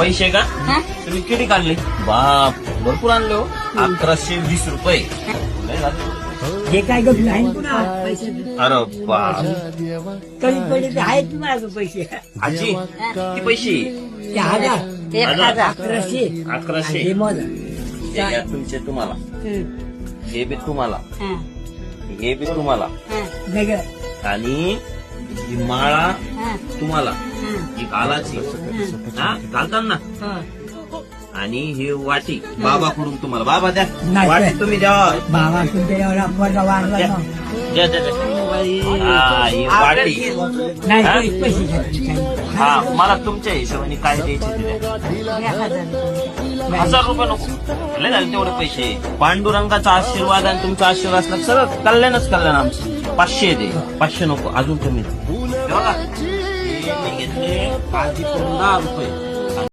पैसे का हा? तुम्ही किती काढले बाप भरपूर आणले हो 1120 रुपये लय झाले. हे काय गप्प आहे पुन्हा पैसे अरे बाप कमी पडले तर आहेत तुम्हाला पैसे आजी किती पैसे ते हजार 1000 1100 1100 हे मोजा. हे घ्या तुमचे तुम्हाला हे बी तुम्हाला हा, हे बी तुम्हाला हा, वेगळं आणि ही माळा हा, तुम्हाला हा, ही घालाची हा घालतात ना हा. आणि ही वाटी बाबाकडून तुम्हाला बाबा द्या नाही, वाटी नाही. तुम्ही द्या बाबा तुमच्या एवढा पोरगा वाढला द्या ना. द्या द्या, द्या. हा ही वाटी नाही हा? पैसे घ्या. हा मला तुमच्या हिशोबाने काय द्यायचे ते द्या. 1000 रुपये नको लय झाले तेवढे पैसे पांडुरंगाचा आशीर्वाद आणि तुमचा आशीर्वाद असला सगळं कल्याणच कल्याण आमचं 500 दे 500 नको अजून कमी दे. हे बघा हे मी घेतले आधी 10 रुपये